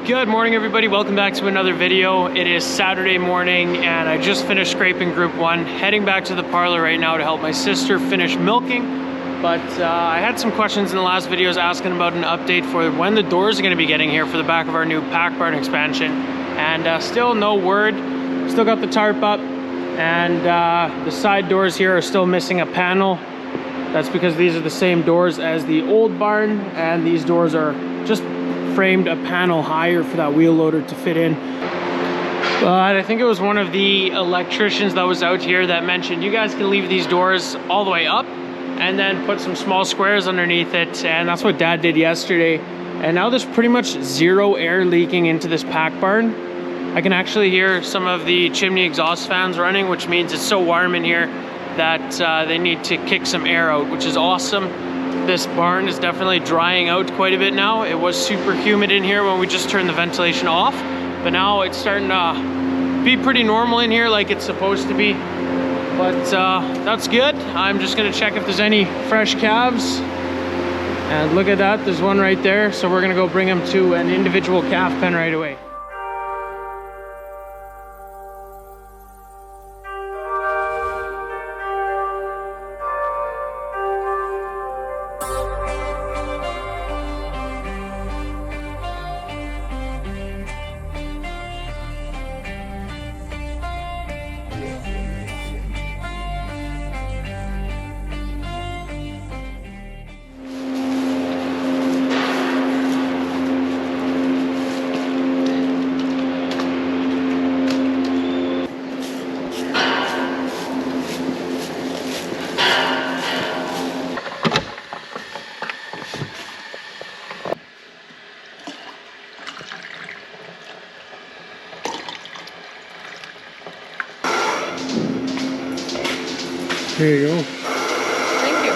Good morning, everybody. Welcome back to another video. It is Saturday morning and I just finished scraping group 1, heading back to the parlor right now to help my sister finish milking. But I had some questions in the last videos asking about an update for when the doors are going to be getting here for the back of our new pack barn expansion, and still no word. Still got the tarp up, and the side doors here are still missing a panel. That's because these are the same doors as the old barn, and these doors are just framed a panel higher for that wheel loader to fit in. But I think it was one of the electricians that was out here that mentioned you guys can leave these doors all the way up and then put some small squares underneath it, and that's what Dad did yesterday. And now there's pretty much zero air leaking into this pack barn. I can actually hear some of the chimney exhaust fans running, which means it's so warm in here that they need to kick some air out, which is awesome. This barn is definitely drying out quite a bit now. It was super humid in here when we just turned the ventilation off, but now it's starting to be pretty normal in here like it's supposed to be. But that's good. I'm just gonna check if there's any fresh calves. And look at that, there's one right there. So we're gonna go bring them to an individual calf pen right away. Here you go. Thank you.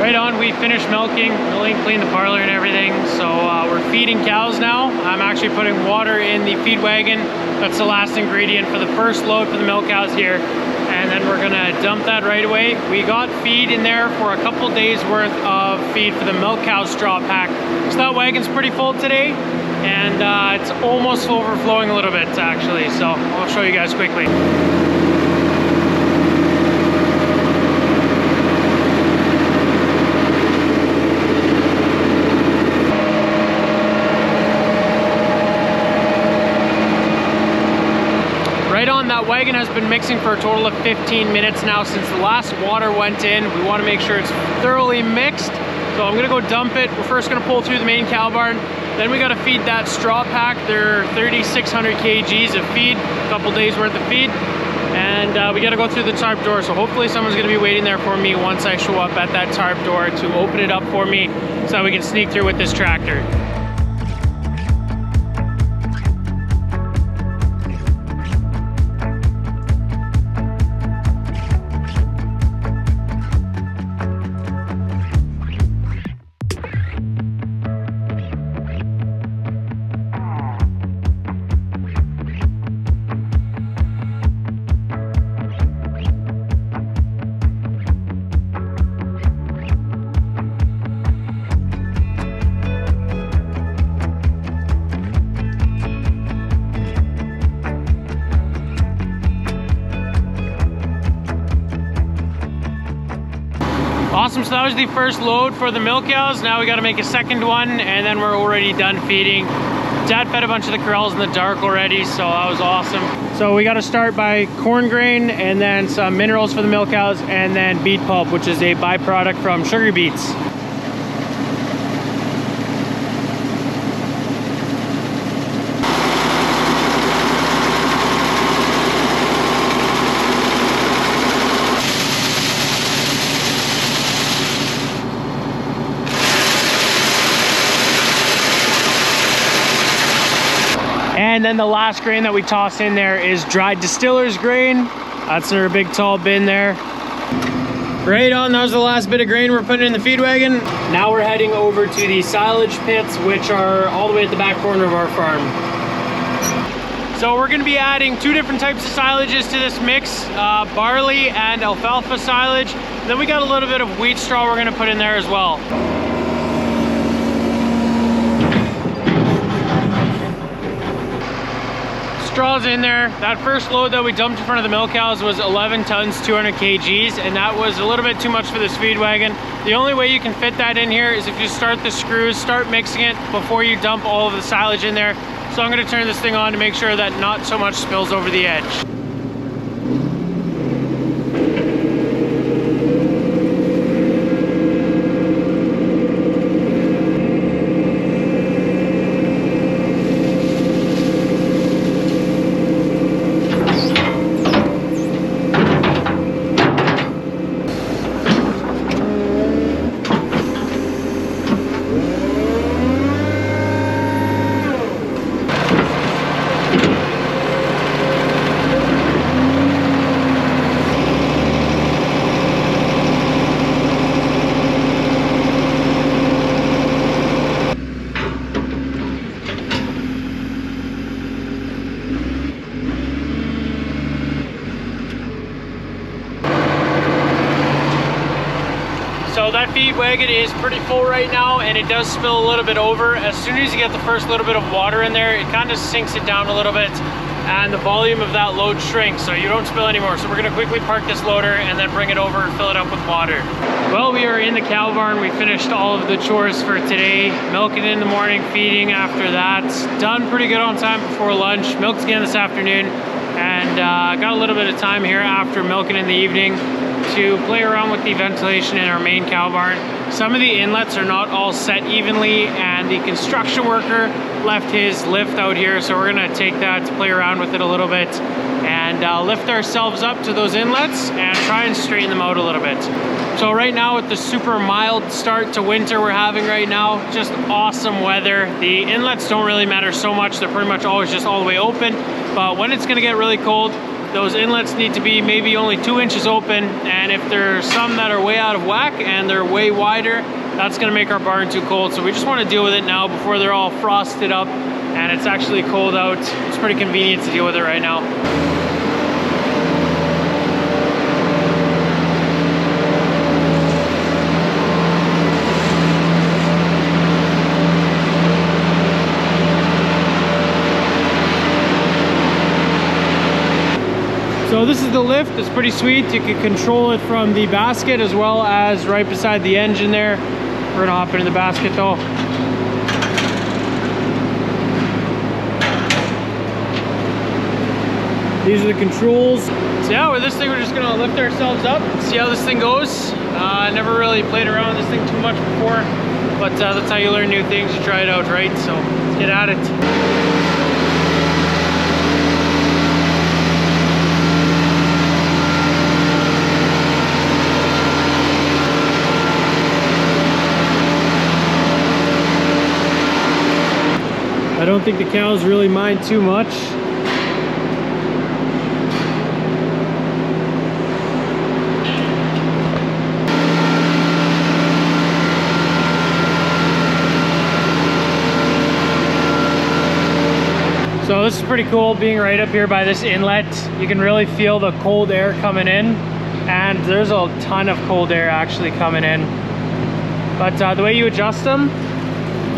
Right on, we finished milking, cleaned the parlor and everything. So we're feeding cows now. I'm actually putting water in the feed wagon. That's the last ingredient for the first load for the milk cows here. And then we're gonna dump that right away. We got feed in there for a couple days worth of feed for the milk cow straw pack. So that wagon's pretty full today. And it's almost overflowing a little bit actually, so I'll show you guys quickly. Right on, that wagon has been mixing for a total of 15 minutes now since the last water went in. We want to make sure it's thoroughly mixed. So I'm gonna go dump it. We're first gonna pull through the main cow barn. Then we gotta feed that straw pack. They're 3,600 kgs of feed, a couple days worth of feed. And we gotta go through the tarp door. So hopefully someone's gonna be waiting there for me once I show up at that tarp door to open it up for me so that we can sneak through with this tractor. Awesome, so that was the first load for the milk cows. Now we gotta make a second one and then we're already done feeding. Dad fed a bunch of the corrals in the dark already, so that was awesome. So we gotta start by corn grain and then some minerals for the milk cows and then beet pulp, which is a byproduct from sugar beets. And then the last grain that we toss in there is dried distiller's grain. That's our big tall bin there. Right on, that was the last bit of grain we're putting in the feed wagon. Now we're heading over to the silage pits, which are all the way at the back corner of our farm. So we're gonna be adding 2 different types of silages to this mix, barley and alfalfa silage. Then we got a little bit of wheat straw we're gonna put in there as well. straws in there. That first load that we dumped in front of the milk cows was 11 tons, 200 kgs, and that was a little bit too much for this feed wagon. The only way you can fit that in here is if you start the screws, start mixing it before you dump all of the silage in there. So I'm gonna turn this thing on to make sure that not so much spills over the edge. So that feed wagon is pretty full right now, and it does spill a little bit over. As soon as you get the first little bit of water in there, it kind of sinks it down a little bit, and the volume of that load shrinks, so you don't spill anymore. So we're gonna quickly park this loader and then bring it over and fill it up with water. Well, we are in the cow barn. We finished all of the chores for today. Milking in the morning, feeding after that. Done pretty good on time before lunch. Milked again this afternoon, and got a little bit of time here after milking in the evening to play around with the ventilation in our main cow barn. Some of the inlets are not all set evenly, and the construction worker left his lift out here, so we're gonna take that to play around with it a little bit and lift ourselves up to those inlets and try and straighten them out a little bit. So right now, with the super mild start to winter we're having right now, just awesome weather. The inlets don't really matter so much. They're pretty much always just all the way open, but when it's gonna get really cold, those inlets need to be maybe only 2 inches open, and if there's some that are way out of whack and they're way wider, that's gonna make our barn too cold. So we just wanna deal with it now before they're all frosted up and it's actually cold out. It's pretty convenient to deal with it right now. So this is the lift. It's pretty sweet. You can control it from the basket as well as right beside the engine there. We're gonna hop into the basket though. These are the controls. So yeah, with this thing we're just gonna lift ourselves up, see how this thing goes. Never really played around with this thing too much before, but that's how you learn new things. You try it out, right? So let's get at it. I don't think the cows really mind too much. So this is pretty cool, being right up here by this inlet. You can really feel the cold air coming in, and there's a ton of cold air actually coming in. But the way you adjust them,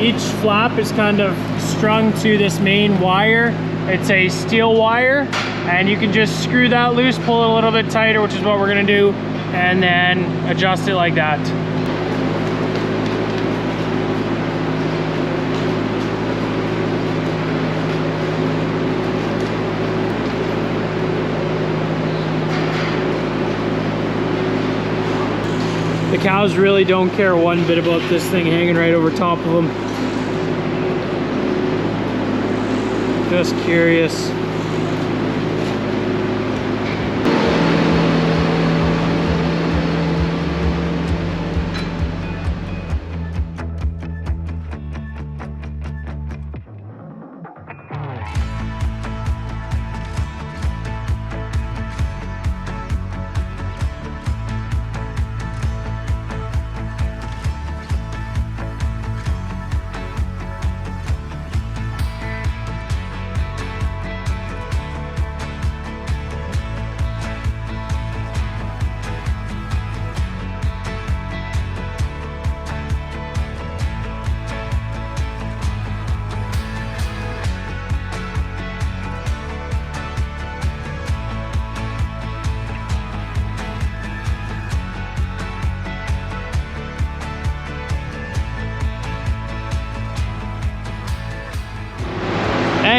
each flap is kind of strung to this main wire. It's a steel wire, and you can just screw that loose, pull it a little bit tighter, which is what we're gonna do, and then adjust it like that. The cows really don't care one bit about this thing hanging right over top of them. Just curious.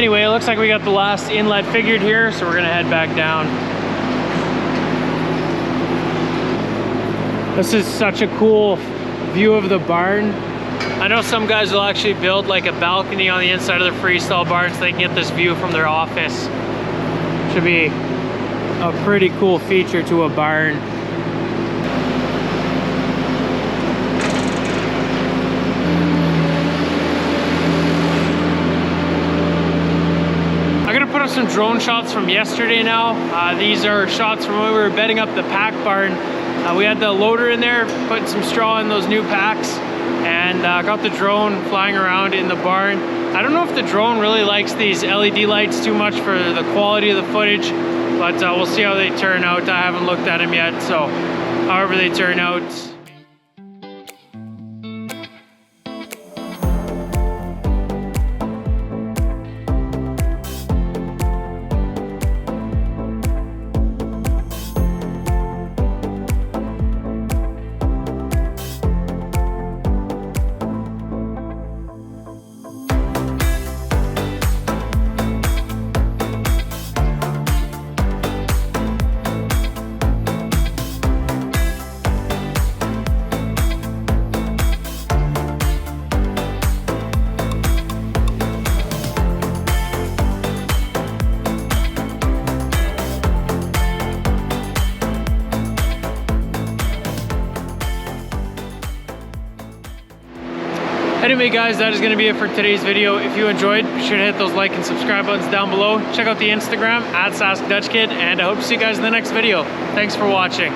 Anyway, it looks like we got the last inlet figured here, so we're gonna head back down. This is such a cool view of the barn. I know some guys will actually build like a balcony on the inside of the freestyle barn so they can get this view from their office. Should be a pretty cool feature to a barn. I'm gonna put up some drone shots from yesterday now. These are shots from when we were bedding up the pack barn. We had the loader in there, putting some straw in those new packs, and got the drone flying around in the barn. I don't know if the drone really likes these LED lights too much for the quality of the footage, but we'll see how they turn out. I haven't looked at them yet, so however they turn out. Anyway guys, that is going to be it for today's video. If you enjoyed, be sure to hit those like and subscribe buttons down below. Check out the Instagram @AskDutchKid, and I hope to see you guys in the next video. Thanks for watching.